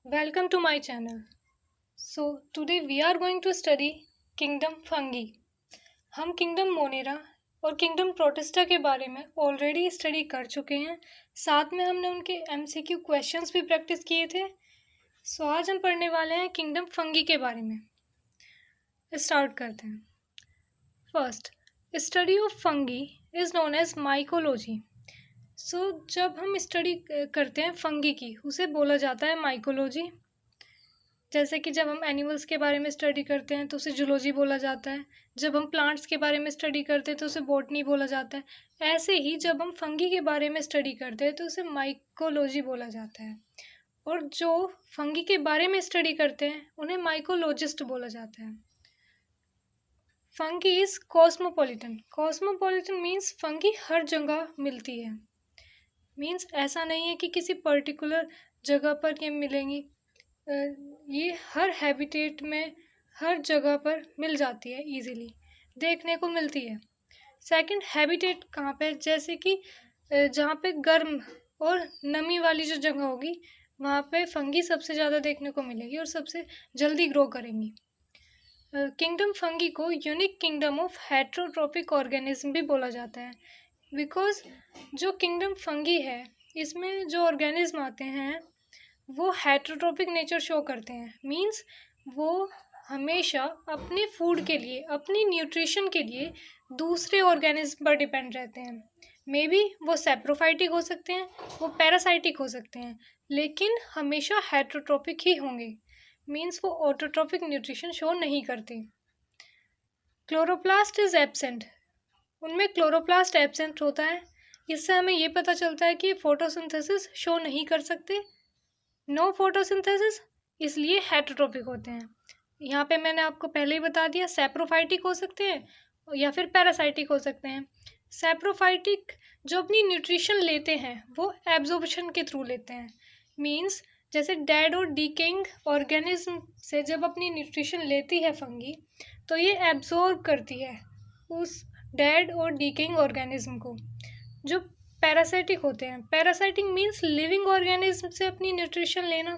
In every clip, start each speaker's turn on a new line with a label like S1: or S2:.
S1: Welcome to my channel. So today we are going to study Kingdom Fungi. हम kingdom Monera और kingdom protista के बारे में already study कर चुके हैं। साथ में हमने उनके एमसीक्यू क्वेश्चंस भी प्रैक्टिस किए थे। सो आज हम पढ़ने वाले हैं किंगडम फंगी के बारे में। स्टार्ट करते हैं। First, study of fungi is known as mycology. जब हम स्टडी करते हैं फंगी की, उसे बोला जाता है माइकोलॉजी। जैसे कि जब हम एनिमल्स के बारे में स्टडी करते हैं तो उसे जूलॉजी बोला जाता है। जब हम प्लांट्स के बारे में स्टडी करते हैं तो उसे बॉटनी बोला जाता है। ऐसे ही जब हम फंगी के बारे में स्टडी करते हैं तो उसे माइकोलॉजी बोला जाता है। और जो फंगी के बारे में स्टडी करते हैं उन्हें माइकोलॉजिस्ट बोला जाता है। Fungi is cosmopolitan. Cosmopolitan means fungi हर जगह मिलती है। मीन्स ऐसा नहीं है कि किसी पर्टिकुलर जगह पर ये मिलेंगी। ये हर हैबिटेट में हर जगह पर मिल जाती है, इजीली देखने को मिलती है। सेकंड, हैबिटेट कहाँ पे, जैसे कि जहाँ पे गर्म और नमी वाली जो जगह होगी वहाँ पे फंगी सबसे ज़्यादा देखने को मिलेगी और सबसे जल्दी ग्रो करेंगी। किंगडम फंगी को unique kingdom of heterotrophic organism भी बोला जाता है, बिकॉज जो किंगडम फंगी है इसमें जो ऑर्गेनिज्म आते हैं वो हेट्रोट्रोपिक नेचर शो करते हैं। मीन्स वो हमेशा अपने फूड के लिए, अपनी न्यूट्रिशन के लिए दूसरे ऑर्गेनिज्म पर डिपेंड रहते हैं। मे बी वो सेप्रोफाइटिक हो सकते हैं, वो पैरासाइटिक हो सकते हैं, लेकिन हमेशा हेट्रोट्रोपिक ही होंगे। मीन्स वो ऑटोट्रोपिक न्यूट्रिशन शो नहीं करते। Chloroplast is absent. उनमें क्लोरोप्लास्ट एब्सेंट होता है। इससे हमें ये पता चलता है कि फोटोसिंथेसिस शो नहीं कर सकते। नो फोटोसिंथेसिस, इसलिए हेट्रोट्रोपिक होते हैं। यहाँ पे मैंने आपको पहले ही बता दिया, सेप्रोफाइटिक हो सकते हैं या फिर पैरासाइटिक हो सकते हैं। सेप्रोफाइटिक जो अपनी न्यूट्रिशन लेते हैं वो एब्जॉर्प्शन के थ्रू लेते हैं। मीन्स जैसे डेड और डीकेइंग ऑर्गेनिज्म से जब अपनी न्यूट्रिशन लेती है फंगी तो ये एब्जॉर्ब करती है उस डेड और डीकेइंग ऑर्गेनिज्म को। जो पैरासाइटिक होते हैं, पैरासाइटिक मीन्स लिविंग ऑर्गेनिज्म से अपनी न्यूट्रिशन लेना।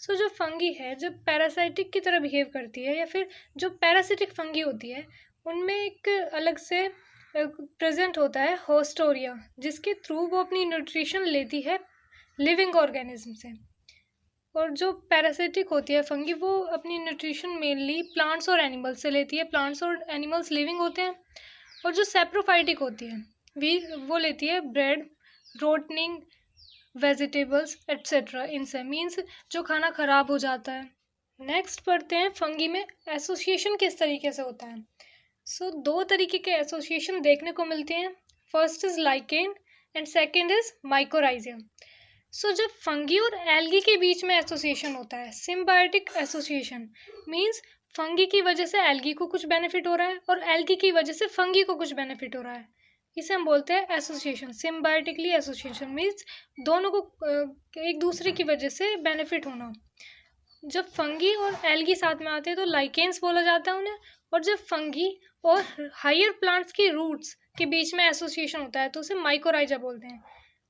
S1: जो फंगी है जब पैरासाइटिक की तरह बिहेव करती है, या फिर जो पैरासिटिक फंगी होती है उनमें एक अलग से प्रेजेंट होता है होस्टोरिया, जिसके थ्रू वो अपनी न्यूट्रिशन लेती है लिविंग ऑर्गेनिज्म से। और जो पैरासिटिक होती है फंगी वो अपनी न्यूट्रिशन मेनली प्लांट्स और एनिमल्स से लेती है। प्लांट्स और एनिमल्स लिविंग होते हैं। और जो सेप्रोफाइटिक होती है वो लेती है ब्रेड, रोटनिंग वेजिटेबल्स एट्सेट्रा इनसे। मीन्स जो खाना ख़राब हो जाता है। नेक्स्ट पढ़ते हैं फंगी में एसोसिएशन किस तरीके से होता है। दो तरीके के एसोसिएशन देखने को मिलते हैं। First is lichen and second is mycorrhizium. जब फंगी और एल्गी के बीच में एसोसिएशन होता है, सिम्बायोटिक एसोसिएशन, मीन्स फंगी की वजह से एल्गी को कुछ बेनिफिट हो रहा है और एल्गी की वजह से फंगी को कुछ बेनिफिट हो रहा है, इसे हम बोलते हैं एसोसिएशन। सिम्बायोटिकली एसोसिएशन मीन्स दोनों को एक दूसरे की वजह से बेनिफिट होना। जब फंगी और एल्गी साथ में आते हैं तो लाइकेन्स बोला जाता है उन्हें। और जब फंगी और हायर प्लांट्स की रूट्स के बीच में एसोसिएशन होता है तो उसे माइकोराइजा बोलते हैं।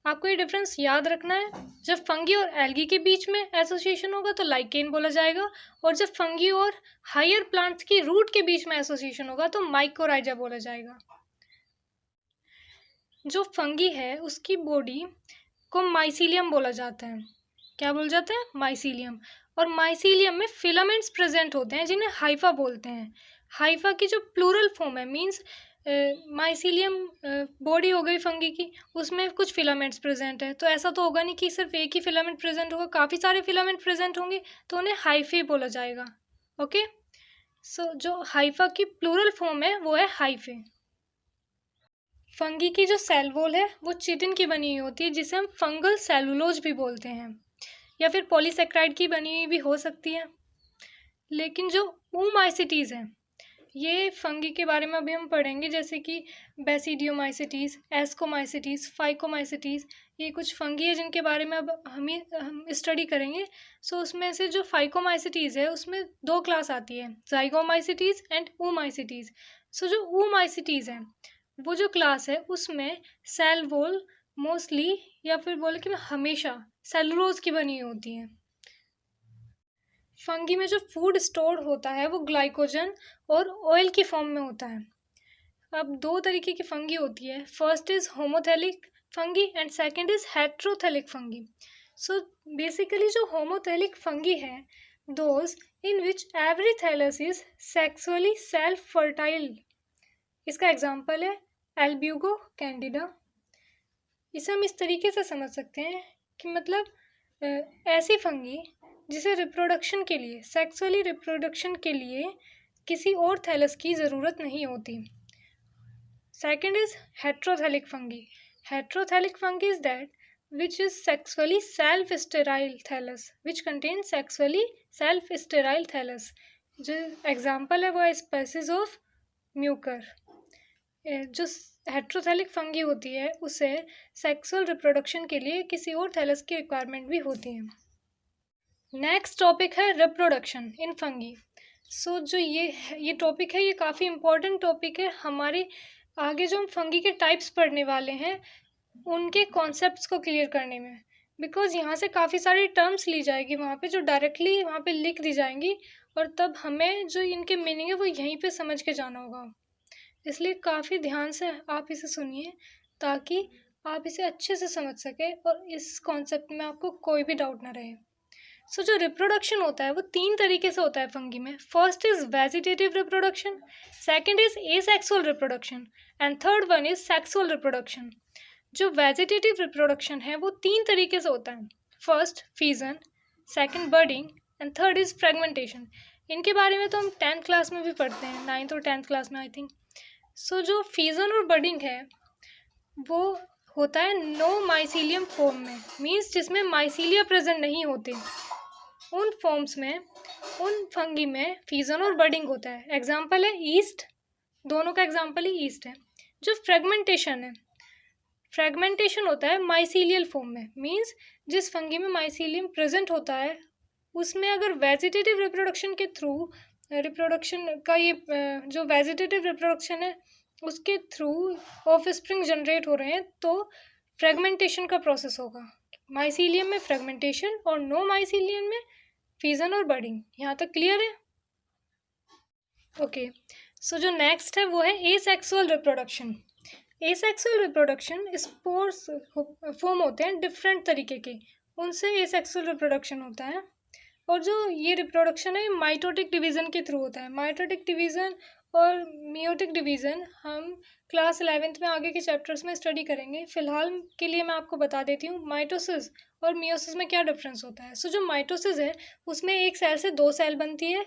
S1: आपको ये डिफरेंस याद रखना है। जब फंगी और एल्गी के बीच में एसोसिएशन होगा तो लाइकेन बोला जाएगा, और जब फंगी और हायर प्लांट्स की रूट के बीच में एसोसिएशन होगा तो माइकोराइजा बोला जाएगा। जो फंगी है उसकी बॉडी को माइसीलियम बोला जाता है। क्या बोला जाता है? माइसीलियम। और माइसीलियम में फिलामेंट्स प्रेजेंट होते हैं जिन्हें हाइफा बोलते हैं। हाइफा की जो प्लूरल फॉर्म है, मीन्स माइसीलियम बॉडी हो गई फंगी की, उसमें कुछ फिलामेंट्स प्रेजेंट है। तो ऐसा तो होगा नहीं कि सिर्फ एक ही फिलामेंट प्रेजेंट होगा, काफ़ी सारे फिलामेंट प्रेजेंट होंगे, तो उन्हें हाइफे बोला जाएगा। ओके, जो हाइफा की प्लूरल फॉर्म है वो है हाइफे। फंगी की जो सेल वॉल है वो चिटिन की बनी हुई होती है, जिसे हम फंगल सेलुलोज भी बोलते हैं, या फिर पॉलीसेक्राइड की बनी हुई भी हो सकती है। लेकिन जो ओमाइसिटीज़ हैं, ये फंगी के बारे में अभी हम पढ़ेंगे, जैसे कि बेसिडियोमाइसिटीज़, एस्कोमाइसिटीज़, फाइकोमाइसिटीज़, ये कुछ फंगी है जिनके बारे में अब हम स्टडी करेंगे। उसमें से जो फाइकोमाइसिटीज़ है उसमें दो क्लास आती है, जाइगोमाइसिटीज़ एंड ओमाइसिटीज़। जो ओमाइसिटीज़ हैं वो जो क्लास है उसमें सेल वॉल मोस्टली, या फिर बोले कि हमेशा, सेलुलोज की बनी होती है। फंगी में जो फूड स्टोर होता है वो ग्लाइकोजन और ऑयल की फॉर्म में होता है। अब दो तरीके की फंगी होती है, first is homothallic fungi and second is heterothallic fungi. So basically जो होमोथेलिक फंगी है, those in which every thallus is sexually self fertile. इसका एग्जांपल है एल्ब्यूगो कैंडिडा। इसे हम इस तरीके से समझ सकते हैं कि मतलब ऐसी फंगी जिसे रिप्रोडक्शन के लिए, सेक्सुअली रिप्रोडक्शन के लिए किसी और थैलस की ज़रूरत नहीं होती। Second is heterothelic fungi. Heterothelic fungi is that which is sexually self-sterile thallus, which contains sexually self-sterile thallus. जो एग्जाम्पल है वो है स्पेसीज ऑफ म्यूकर। जो हेट्रोथेलिक फंगी होती है उसे सेक्सुअल रिप्रोडक्शन के लिए किसी और थैलस की रिक्वायरमेंट भी होती है। नेक्स्ट टॉपिक है रिप्रोडक्शन इन फंगी। सो जो ये टॉपिक है, ये काफ़ी इम्पोर्टेंट टॉपिक है। हमारे आगे जो हम फंगी के टाइप्स पढ़ने वाले हैं उनके कॉन्सेप्ट्स को क्लियर करने में, बिकॉज यहाँ से काफ़ी सारी टर्म्स ली जाएगी वहाँ पे जो डायरेक्टली वहाँ पे लिख दी जाएंगी, और तब हमें जो इनके मीनिंग है वो यहीं पे समझ के जाना होगा। इसलिए काफ़ी ध्यान से आप इसे सुनिए ताकि आप इसे अच्छे से समझ सकें और इस कॉन्सेप्ट में आपको कोई भी डाउट ना रहे। सो जो रिप्रोडक्शन होता है वो तीन तरीके से होता है फंगी में। First is vegetative reproduction, second is asexual reproduction and third one is sexual reproduction. जो वेजिटेटिव रिप्रोडक्शन है वो तीन तरीके से होता है। First fission, second budding and third is fragmentation. इनके बारे में तो हम 10th क्लास में भी पढ़ते हैं, 9th और 10th क्लास में आई थिंक। सो जो फीजन और बर्डिंग है वो होता है नो माइसीलियम फॉर्म में, मीन्स जिसमें माइसीलिया प्रेजेंट नहीं होते। उन फॉर्म्स में, उन फंगी में फीजन और बर्डिंग होता है। एग्जाम्पल है ईस्ट, दोनों का एग्जाम्पल ही ईस्ट है। जो फ्रेगमेंटेशन है, फ्रेगमेंटेशन होता है माइसीलियल फॉर्म में, मींस जिस फंगी में माइसीलियम प्रेजेंट होता है उसमें अगर वेजिटेटिव रिप्रोडक्शन के थ्रू, रिप्रोडक्शन का ये जो वेजिटेटिव रिप्रोडक्शन है उसके थ्रू ऑफस्प्रिंग जनरेट हो रहे हैं तो फ्रेगमेंटेशन का प्रोसेस होगा। माइसीलियम में फ्रेगमेंटेशन और नो माइसीलियम में फीजन और बर्डिंग। यहाँ तक क्लियर है? ओके, सो जो नेक्स्ट है वो है asexual reproduction. Asexual reproduction spores form होते हैं डिफरेंट तरीके के, उनसे एसेक्सुअल रिप्रोडक्शन होता है। और जो ये रिप्रोडक्शन है माइटोटिक डिवीज़न के थ्रू होता है। माइटोटिक डिवीज़न और मियोटिक डिवीज़न हम क्लास 11th में आगे के चैप्टर्स में स्टडी करेंगे। फ़िलहाल के लिए मैं आपको बता देती हूँ माइटोसिस और मियोसिस में क्या डिफरेंस होता है। सो जो माइटोसिस है उसमें एक सेल से दो सेल बनती है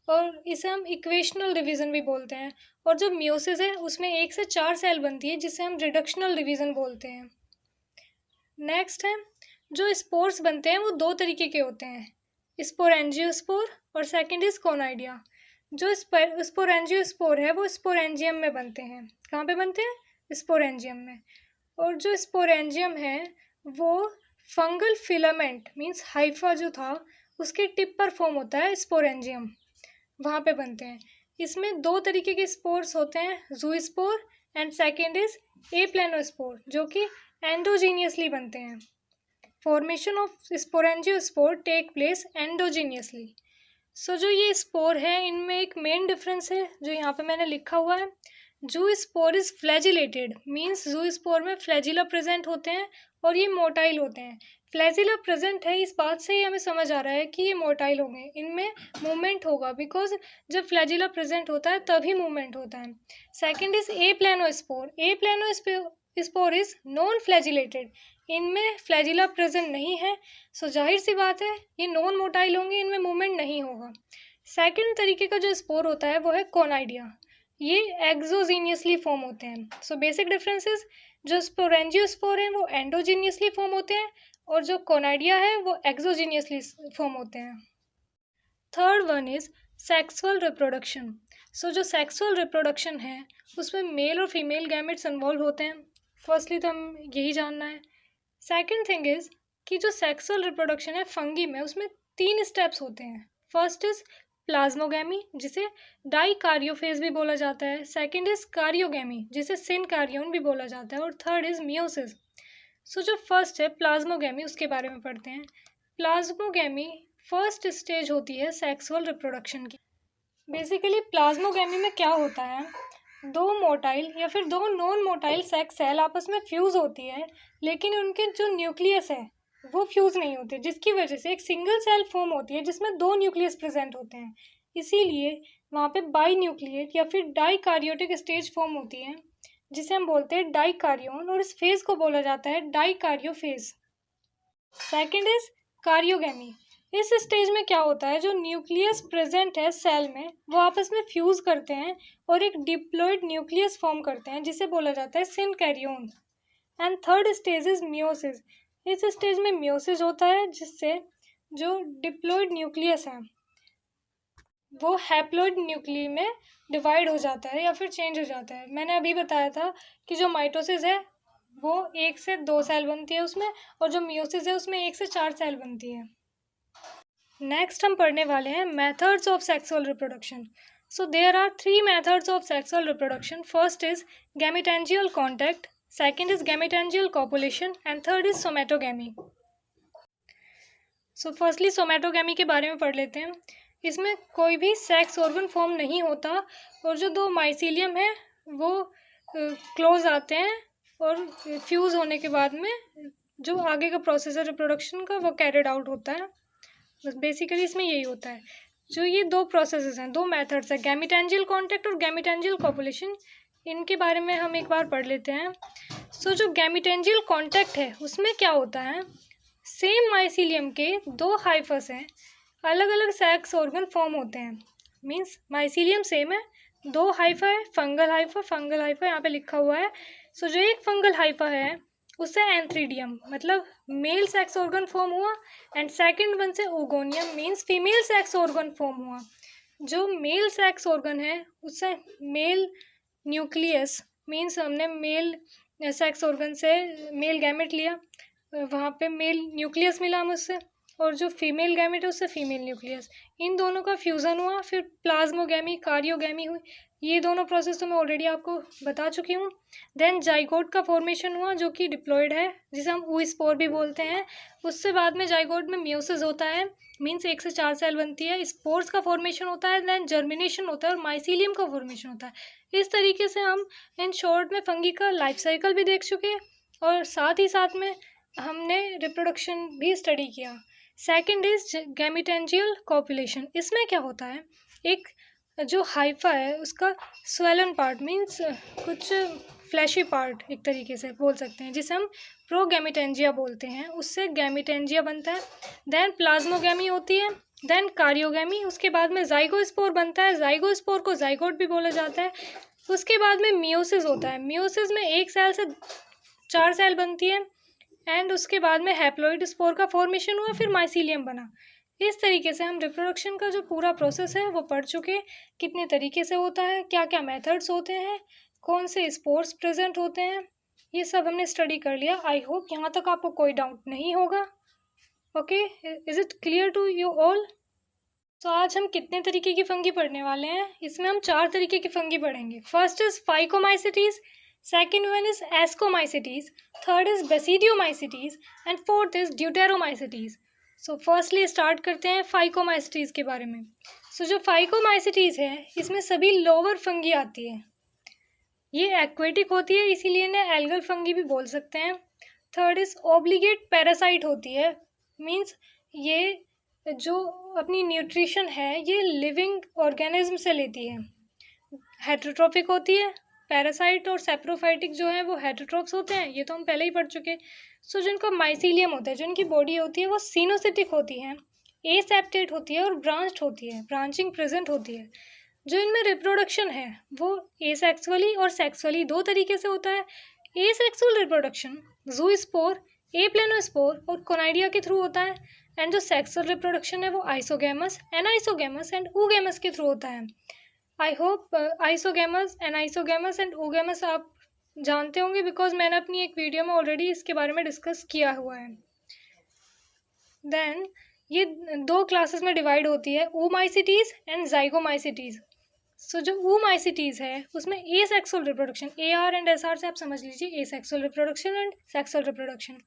S1: और इसे हम इक्वेशनल डिवीज़न भी बोलते हैं। और जो मियोसिस है उसमें एक से चार सेल बनती है जिसे हम रिडक्शनल डिवीज़न बोलते हैं। नेक्स्ट है जो स्पोर्स बनते हैं वो दो तरीके के होते हैं, स्पोरेंजियोस्पोर और सेकंड इज कोनाइडिया। जो स्पोरेंजियोस्पोर है वो स्पोरेंजियम में बनते हैं। कहाँ पे बनते हैं? स्पोरेंजियम में। और जो स्पोरेंजियम है वो फंगल फिलामेंट मीन्स हाइफा जो था उसके टिप पर फॉर्म होता है स्पोरेंजियम, वहाँ पे बनते हैं। इसमें दो तरीके के स्पोर्स होते हैं, zoospore and second is aplanospore, जो कि एंडोजीनियसली बनते हैं। Formation of sporangiospore take place endogenously. So जो ये स्पोर है इनमें एक मेन डिफरेंस है जो यहाँ पे मैंने लिखा हुआ है। जू स्पोर इज फ्लैजिलेटेड, मीन्स जू स्पोर में फ्लैजिला प्रेजेंट होते हैं और ये मोटाइल होते हैं। फ्लैजिला प्रेजेंट है इस बात से ही हमें समझ आ रहा है कि ये मोटाइल होंगे, इनमें मूवमेंट होगा, बिकॉज जब फ्लैजिला प्रेजेंट होता है तभी मूवमेंट होता है। Second is aplanospore. Aplanospore is non flagellated, इनमें फ्लैजिला प्रेजेंट नहीं है। सो जाहिर सी बात है ये नॉन मोटाइल होंगे, इनमें मूवमेंट नहीं होगा। सेकेंड तरीके का जो स्पोर होता है वो है कोनाइडिया, ये एक्सोजीनियसली फॉर्म होते हैं। सो बेसिक डिफरेंसेस, जो स्पोरेंजियोस्पोर हैं वो एंडोजीनियसली फॉर्म होते हैं और जो कोनाइडिया है वो एक्सोजीनियसली फॉर्म होते हैं। Third one is sexual reproduction. So जो सेक्सुअल रिप्रोडक्शन है उसमें मेल और फीमेल गैमेट्स इन्वॉल्व होते हैं। फर्स्टली तो हम यही जानना है। सेकेंड थिंग इज कि जो सेक्सुअल रिप्रोडक्शन है फंगी में उसमें 3 स्टेप्स होते हैं। फर्स्ट इज प्लाज्मोगैमी जिसे डाइकार्योफेज भी बोला जाता है, सेकंड इज कारियोगैमी जिसे सिनकारियोन भी बोला जाता है, और थर्ड इज मियोसिस। सो जो फर्स्ट है प्लाज्मोगैमी उसके बारे में पढ़ते हैं। प्लाज्मोगैमी फर्स्ट स्टेज होती है सेक्सुअल रिप्रोडक्शन की। बेसिकली प्लाज्मोगेमी में क्या होता है, दो मोटाइल या फिर दो नॉन मोटाइल सेक्स सेल आपस में फ्यूज़ होती है, लेकिन उनके जो न्यूक्लियस है वो फ्यूज़ नहीं होते, जिसकी वजह से एक सिंगल सेल फॉर्म होती है जिसमें दो न्यूक्लियस प्रेजेंट होते हैं। इसीलिए वहाँ पे बाई न्यूक्लिएट या फिर डाइकार्योटिक स्टेज फॉर्म होती है, जिसे हम बोलते हैं डाइकार्योन, और इस फेज़ को बोला जाता है dikaryo phase. Second is karyogamy. इस स्टेज में क्या होता है, जो न्यूक्लियस प्रेजेंट है सेल में वो आपस में फ्यूज करते हैं और एक डिप्लॉइड न्यूक्लियस फॉर्म करते हैं, जिसे बोला जाता है synkaryon. And third stage is meiosis. इस स्टेज में मियोसिस होता है, जिससे जो डिप्लॉइड न्यूक्लियस है वो हैप्लॉइड न्यूक्ली में डिवाइड हो जाता है या फिर चेंज हो जाता है। मैंने अभी बताया था कि जो माइटोसिस है वो 1 से 2 सेल बनती है उसमें, और जो मियोसिस है उसमें 1 से 4 सेल बनती है। नेक्स्ट हम पढ़ने वाले हैं methods of sexual reproduction. So there are 3 methods of sexual reproduction. First is gametangial contact, second is gametangial copulation and third is somatogamy. So firstly somatogamy के बारे में पढ़ लेते हैं। इसमें कोई भी सेक्स ऑर्गन फॉर्म नहीं होता, और जो दो माइसीलियम है वो क्लोज आते हैं, और फ्यूज़ होने के बाद में जो आगे का प्रोसेस है रिप्रोडक्शन का वो कैरिड आउट होता है। बस बेसिकली इसमें यही होता है। जो ये दो प्रोसेसेस हैं, दो मेथड्स हैं, गैमेटेंजियल कॉन्टैक्ट और गैमेटेंजियल कॉपुलेशन, इनके बारे में हम एक बार पढ़ लेते हैं। सो जो गैमेटेंजियल कॉन्टैक्ट है उसमें क्या होता है, सेम माइसीलियम के दो हाइफस हैं, अलग अलग सेक्स ऑर्गन फॉर्म होते हैं। मीन्स माइसीलियम सेम है, दो हाइफा है, फंगल हाइफा यहाँ पे लिखा हुआ है। सो जो एक फंगल हाइफा है उससे एंथ्रीडियम मतलब मेल सेक्स ऑर्गन फॉर्म हुआ, एंड सेकंड वन से oogonium means female sex organ form हुआ। जो मेल सेक्स ऑर्गन है उससे मेल न्यूक्लियस मीन्स हमने मेल सेक्स ऑर्गन से मेल गैमेट लिया, वहाँ पे मेल न्यूक्लियस मिला हमें उससे, और जो फीमेल गैमेट है उससे फीमेल न्यूक्लियस, इन दोनों का फ्यूज़न हुआ, फिर प्लाज्मोगैमी कार्योगैमी हुई। ये दोनों प्रोसेस तो मैं ऑलरेडी आपको बता चुकी हूँ। देन जाइगोट का फॉर्मेशन हुआ जो कि डिप्लॉयड है, जिसे हम oospore भी बोलते हैं। उससे बाद में जाइगोट में मियोसिस होता है, मीन्स 1 से 4 सेल बनती है, स्पोर्स का फॉर्मेशन होता है, देन जर्मिनेशन होता है और माइसीलियम का फॉर्मेशन होता है। इस तरीके से हम इन शॉर्ट में फंगी का लाइफ साइकिल भी देख चुके, और साथ ही साथ में हमने रिप्रोडक्शन भी स्टडी किया। Second is gametangial copulation. इसमें क्या होता है, एक जो हाइफा है उसका स्वेलन पार्ट मीन्स कुछ फ्लैशी पार्ट एक तरीके से बोल सकते हैं, जिसे हम प्रोगैमेटेंजिया बोलते हैं, उससे गैमेटेंजिया बनता है। देन प्लाज्मोगैमी होती है, देन कार्योगैमी, उसके बाद में जाइगोस्पोर बनता है, जाइगोस्पोर को जाइगोट भी बोला जाता है। उसके बाद में मियोसिस होता है, मियोसिस में 1 सेल से 4 सेल बनती है, एंड उसके बाद में हैप्लॉइड स्पोर का फॉर्मेशन हुआ, फिर माइसीलियम बना। इस तरीके से हम रिप्रोडक्शन का जो पूरा प्रोसेस है वो पढ़ चुके, कितने तरीके से होता है, क्या क्या मेथड्स होते हैं, कौन से स्पोर्स प्रेजेंट होते हैं, ये सब हमने स्टडी कर लिया। आई होप यहाँ तक आपको कोई डाउट नहीं होगा। Okay, is it clear to you all? तो आज हम कितने तरीके की फंगी पढ़ने वाले हैं, इसमें हम 4 तरीके की फंगी पढ़ेंगे। First is phycomycetes, second one is ascomycetes, third is basidiomycetes and fourth is deuteromycetes. So firstly start करते हैं फाइकोमाइसिटीज के बारे में। जो फाइकोमाइसिटीज है इसमें सभी लोअर फंगी आती है, ये एक्वेटिक होती है इसीलिए इन्हें एल्गल फंगी भी बोल सकते हैं। थर्ड इज ऑब्लिगेट पैरासाइट होती है, मीन्स ये जो अपनी न्यूट्रिशन है ये लिविंग ऑर्गेनिज्म से लेती है। हेटरोट्रोफिक होती है, पैरासाइट और सेप्रोफाइटिक जो है वो हेटरोट्रोप्स होते हैं, ये तो हम पहले ही पढ़ चुके। जिनका माइसीलियम होता है, जिनकी बॉडी होती है वो सिनोसिटिक होती है, एसेप्टेट होती है और ब्रांच्ड होती है, ब्रांचिंग प्रेजेंट होती है। जो इनमें रिप्रोडक्शन है वो एसेक्सुअली और सेक्सुअली दो तरीके से होता है। एसेक्सुअल रिप्रोडक्शन ज़ूस्पोर, एप्लेनोस्पोर और कोनाइडिया के थ्रू होता है, एंड जो सेक्सुअल रिप्रोडक्शन है वो आइसोगैमस, एनाइसोगैमस एंड oogamous के थ्रू होता है। I hope isogamous, anisogamous and oogamous आप जानते होंगे, बिकॉज मैंने अपनी एक वीडियो में ऑलरेडी इसके बारे में डिस्कस किया हुआ है। देन ये 2 क्लासेस में डिवाइड होती है, oomaicites एंड zygomaicites। जो oomaicites है उसमें asexual reproduction, AR and SR से आप समझ लीजिए, asexual reproduction and sexual reproduction.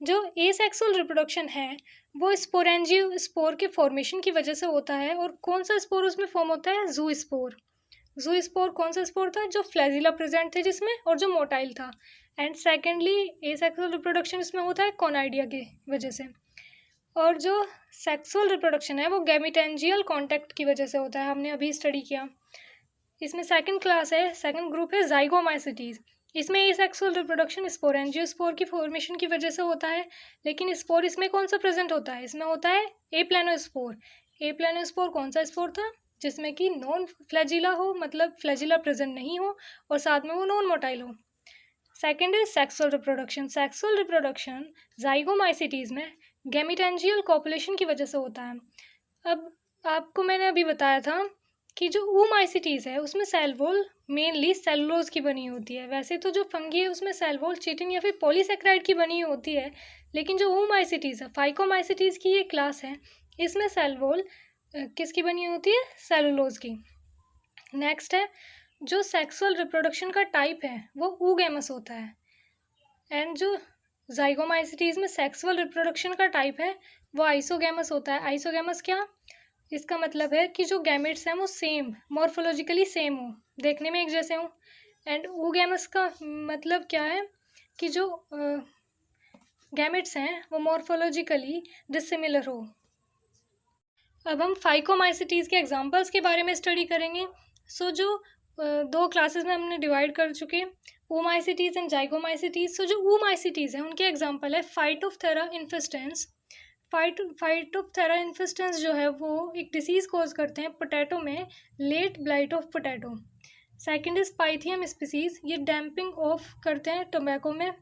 S1: जो एसेक्सुअल रिप्रोडक्शन है वो स्पोरेंजियोस्पोर के फॉर्मेशन की वजह से होता है। और कौन सा स्पोर उसमें फॉर्म होता है? ज़ूस्पोर। ज़ूस्पोर कौन सा स्पोर था? जो फ्लैजिला प्रेजेंट थे जिसमें, और जो मोटाइल था। एंड सेकेंडली एसेक्सुअल रिप्रोडक्शन इसमें होता है कॉनाइडिया की वजह से। और जो सेक्सुअल रिप्रोडक्शन है वो गैमिटेंजियल कॉन्टैक्ट की वजह से होता है, हमने अभी स्टडी किया। इसमें सेकंड क्लास है, सेकंड ग्रुप है ज़ाइगोमाइसिटीज़। इसमें एसेक्सुअल रिप्रोडक्शन स्पोरेंजियोस्पोर की फॉर्मेशन की वजह से होता है। लेकिन स्पोर इसमें कौन सा प्रेजेंट होता है? इसमें होता है एप्लानोस्पोर। एप्लानोस्पोर कौन सा स्पोर था? जिसमें कि नॉन फ्लैजिला हो, मतलब फ्लैजिला प्रेजेंट नहीं हो, और साथ में वो नॉन मोटाइल हो। सेकेंड है सेक्सुअल रिप्रोडक्शन। सेक्सुअल रिप्रोडक्शन ज़ाइगोमाइसिटीज़ में गैमिटेंजियल कॉपुलेशन की वजह से होता है। अब आपको मैंने अभी बताया था कि जो oomaइसिटीज़ है उसमें सेल वॉल मेनली सेलुलोज की बनी होती है। वैसे तो जो फंगी है उसमें सेल वॉल चिटिन या फिर पॉलीसेक्राइड की बनी होती है, लेकिन जो oomaइसिटीज़ है, फाइकोमाइसिटीज़ की ये क्लास है, इसमें सेल वॉल किसकी बनी होती है? सेलुलोज की। नेक्स्ट है, जो सेक्सुअल रिप्रोडक्शन का टाइप है वो oogamous होता है। एंड जो ज़ाइगोमाइसिटीज़ में सेक्सुअल रिप्रोडक्शन का टाइप है वो आइसोगैमस होता है। आइसोगैमस क्या? इसका मतलब है कि जो गैमेट्स हैं वो सेम, मॉर्फोलॉजिकली सेम हो, देखने में एक जैसे हों। एंड oogamous का मतलब क्या है? कि जो गैमेट्स हैं वो मॉर्फोलॉजिकली डिसिमिलर हो। अब हम फाइकोमाइसिटीज़ के एग्जांपल्स के बारे में स्टडी करेंगे। जो दो क्लासेस में हमने डिवाइड कर चुके हैं, oomaइसिटीज़ एंड ज़ाइगोमाइसिटीज़। जो oomaइसिटीज़ हैं उनके एग्जांपल है फाइटोप्थेरा इन्फेस्टेंस। फाइटोप्थेरा इन्फेस्टेंस जो है वो एक डिसीज़ कॉज करते हैं पोटैटो में, late blight of potato. Second is Pythium species, ये डैम्पिंग ऑफ करते हैं टोबैको में।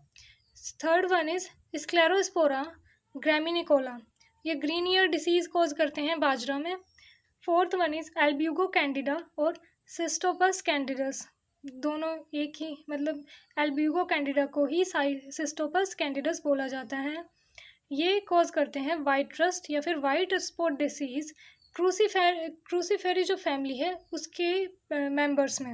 S1: Third one is Sclerospora graminicola, ये ग्रीन ईयर डिसीज़ कॉज करते हैं बाजरा में। Fourth one is Albugo candida और सिस्टोपस कैंडिडस, दोनों एक ही, मतलब एल्ब्यूगो कैंडिडा को ही सिस्टोपस कैंडिडस बोला जाता है। ये कॉज करते हैं वाइट रस्ट या फिर वाइट स्पॉट डिसीज़ क्रूसीफेरी जो फैमिली है उसके मेंबर्स में।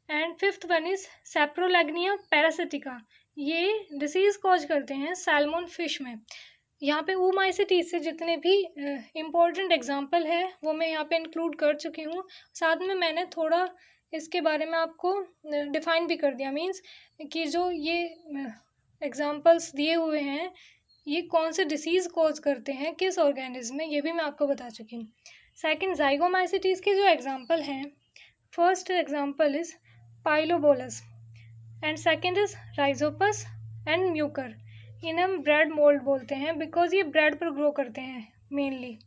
S1: एंड फिफ्थ वन इज सेप्रोलैग्निया पैरासिटिका, ये डिसीज़ कॉज करते हैं सैल्मन फिश में। यहाँ पे oomaइसिटीज़ से जितने भी इम्पोर्टेंट एग्जांपल है वो मैं यहाँ पे इंक्लूड कर चुकी हूँ। साथ में मैंने थोड़ा इसके बारे में आपको डिफ़ाइन भी कर दिया, मीन्स कि जो ये एग्जांपल्स दिए हुए हैं ये कौन से डिसीज़ कॉज करते हैं किस ऑर्गेनिज्म में, ये भी मैं आपको बता चुकी हूँ। सेकंड, ज़ाइगोमाइसिटीज़ के जो एग्जांपल हैं, first example is Pilobolus and second is Rhizopus and Mucor. इन्हें हम ब्रेड मोल्ड बोलते हैं बिकॉज ये ब्रेड पर ग्रो करते हैं मेनली।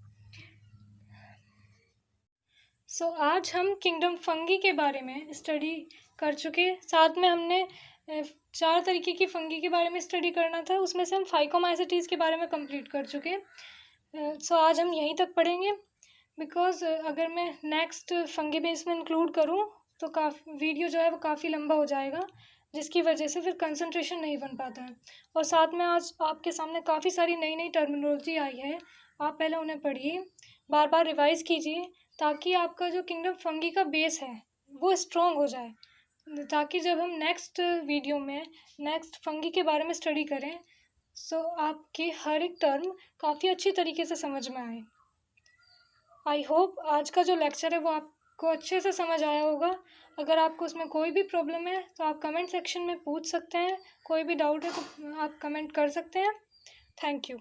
S1: आज हम किंगडम फंगी के बारे में स्टडी कर चुके। साथ में हमने 4 तरीके की फंगी के बारे में स्टडी करना था, उसमें से हम फाइकोमाइसिटीज़ के बारे में कंप्लीट कर चुके। आज हम यहीं तक पढ़ेंगे बिकॉज अगर मैं नेक्स्ट फंगी भी इसमें इंक्लूड करूँ तो काफ़ी वीडियो जो है वो काफ़ी लंबा हो जाएगा, जिसकी वजह से फिर कंसंट्रेशन नहीं बन पाता है। और साथ में आज आपके सामने काफ़ी सारी नई नई टर्मिनोलॉजी आई है, आप पहले उन्हें पढ़िए, बार बार रिवाइज़ कीजिए, ताकि आपका जो किंगडम फंगी का बेस है वो स्ट्रॉन्ग हो जाए, ताकि जब हम नेक्स्ट वीडियो में नेक्स्ट फंगी के बारे में स्टडी करें आपके हर एक टर्म काफ़ी अच्छी तरीके से समझ में आए। आई होप आज का जो लेक्चर है वो आपको अच्छे से समझ आया होगा। अगर आपको उसमें कोई भी प्रॉब्लम है तो आप कमेंट सेक्शन में पूछ सकते हैं, कोई भी डाउट है तो आप कमेंट कर सकते हैं। Thank you.